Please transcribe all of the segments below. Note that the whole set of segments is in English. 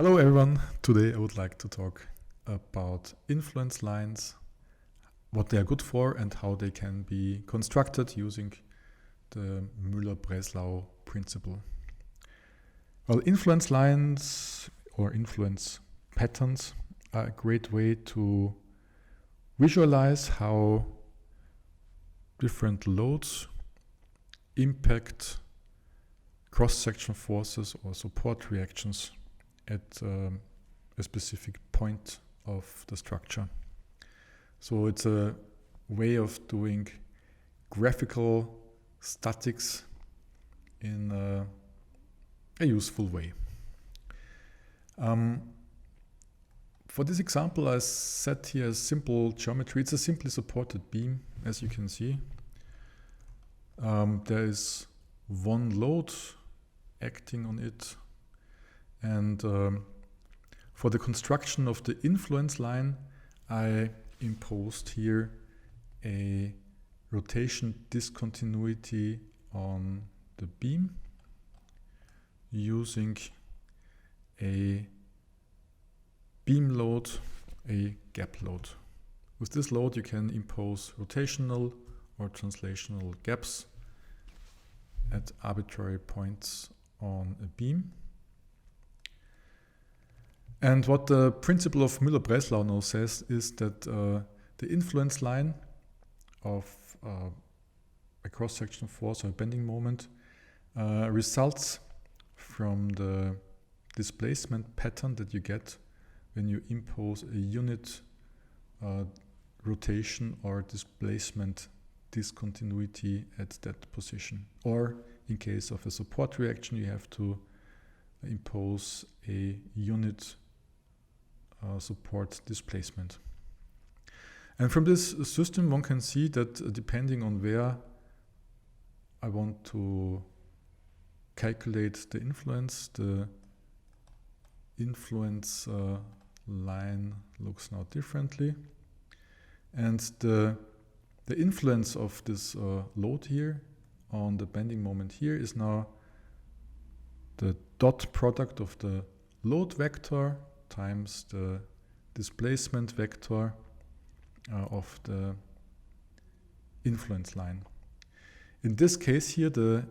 Hello everyone, today I would like to talk about influence lines, what they are good for and how they can be constructed using the Müller-Breslau principle. Well, influence lines or influence patterns are a great way to visualize how different loads impact cross-section forces or support reactions at a specific point of the structure. So it's a way of doing graphical statics in a useful way. For this example, I set here a simple geometry. It's a simply supported beam, as you can see. There is one load acting on it. And for the construction of the influence line, I imposed here a rotation discontinuity on the beam using a beam load, a gap load. With this load, you can impose rotational or translational gaps at arbitrary points on a beam. And what the principle of Müller-Breslau now says is that the influence line of a cross-section force or a bending moment results from the displacement pattern that you get when you impose a unit rotation or displacement discontinuity at that position. Or in case of a support reaction, you have to impose a unit support displacement. And from this system one can see that depending on where I want to calculate the influence line looks now differently. And the influence of this load here on the bending moment here is now the dot product of the load vector times the displacement vector of the influence line. In this case here, the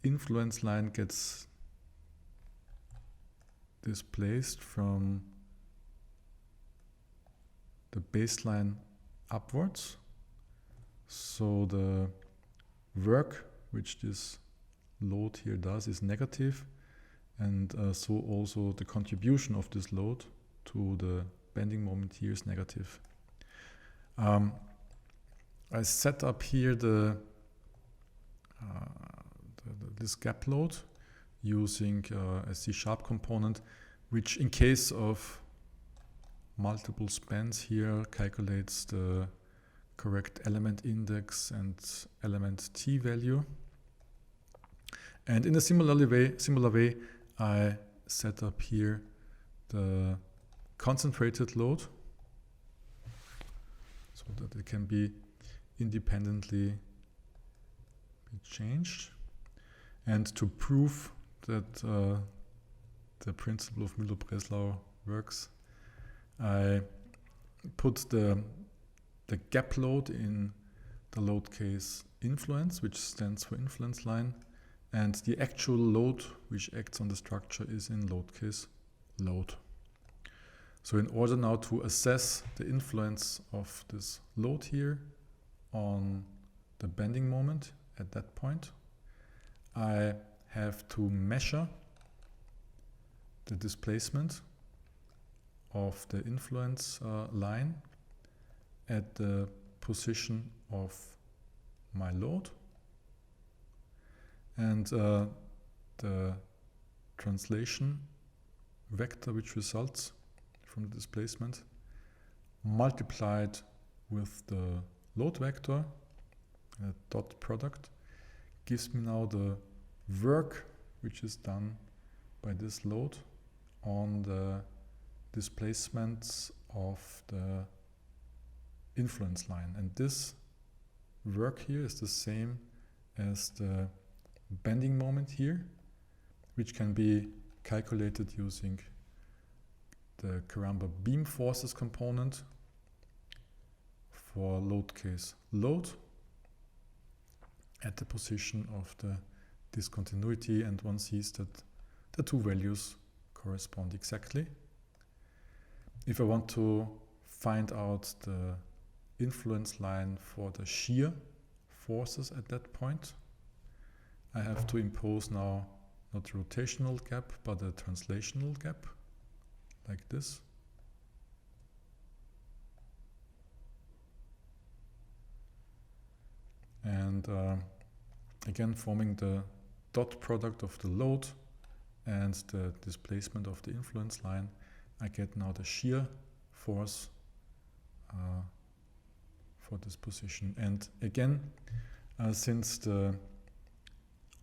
influence line gets displaced from the baseline upwards. So the work which this load here does is negative. And so also the contribution of this load to the bending moment here is negative. I set up here this gap load using a C# component, which in case of multiple spans here calculates the correct element index and element T value. And in a similar way, I set up here the concentrated load so that it can be independently changed. And to prove that the principle of Müller-Breslau works, I put the gap load in the load case influence, which stands for influence line. And the actual load which acts on the structure is in load case load. So in order now to assess the influence of this load here on the bending moment at that point, I have to measure the displacement of the influence line at the position of my load. And the translation vector which results from the displacement multiplied with the load vector, dot product, gives me now the work which is done by this load on the displacements of the influence line. And this work here is the same as the bending moment here, which can be calculated using the Karamba beam forces component for load case load at the position of the discontinuity, and one sees that the two values correspond exactly. If I want to find out the influence line for the shear forces at that point, I have to impose now not the rotational gap but a translational gap, like this. And again, forming the dot product of the load and the displacement of the influence line, I get now the shear force for this position. And again, since the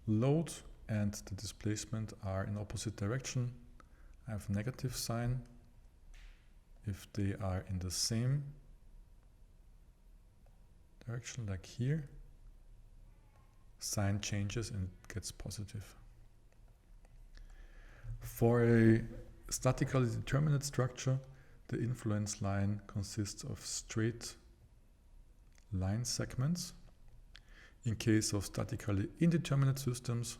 load and the displacement are in opposite direction, I have negative sign. If they are in the same direction, like here, sign changes and gets positive. For a statically determinate structure, the influence line consists of straight line segments. In case of statically indeterminate systems,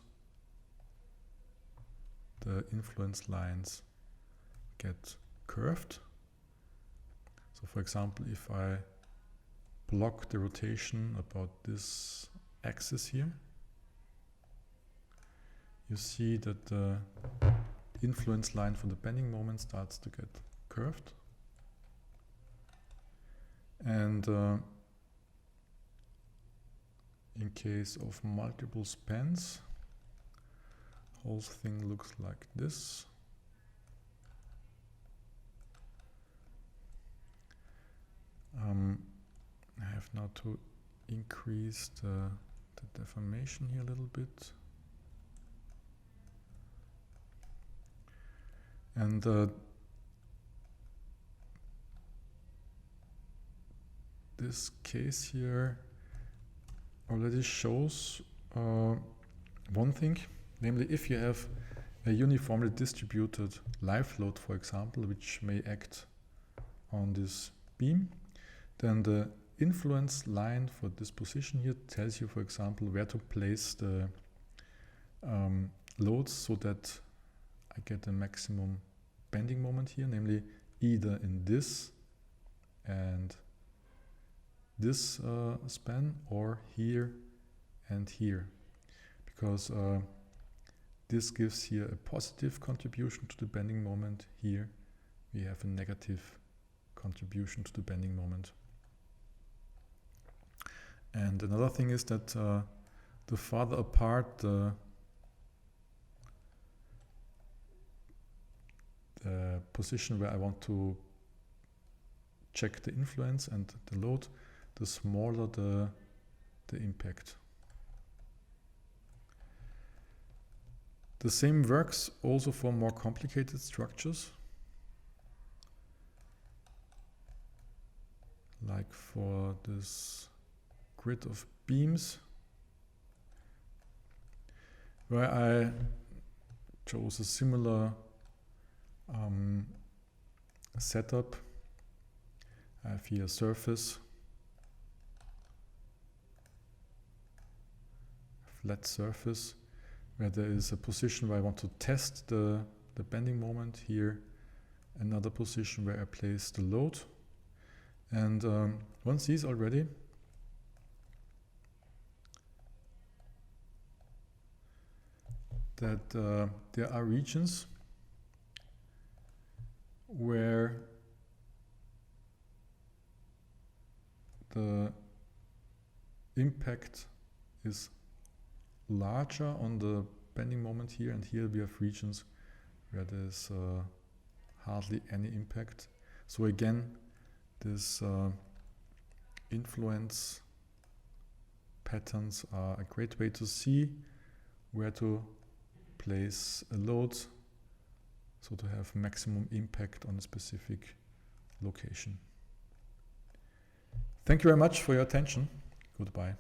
the influence lines get curved. So for example, if I block the rotation about this axis here, you see that the influence line for the bending moment starts to get curved. And in case of multiple spans, whole thing looks like this. I have now to increase the deformation here a little bit. And this case here already shows one thing, namely if you have a uniformly distributed live load, for example, which may act on this beam, then the influence line for this position here tells you, for example, where to place the loads so that I get a maximum bending moment here, namely either in this and this span, or here and here, because this gives here a positive contribution to the bending moment. Here we have a negative contribution to the bending moment. And another thing is that the farther apart the position where I want to check the influence and the load, the smaller the impact. The same works also for more complicated structures, like for this grid of beams, where I chose a similar setup. I have here a surface, flat surface, where there is a position where I want to test the bending moment. Here another position where I place the load. And one sees already that there are regions where the impact is larger on the bending moment here, and here we have regions where there's hardly any impact. So again, this influence patterns are a great way to see where to place a load, so to have maximum impact on a specific location. Thank you very much for your attention. Goodbye.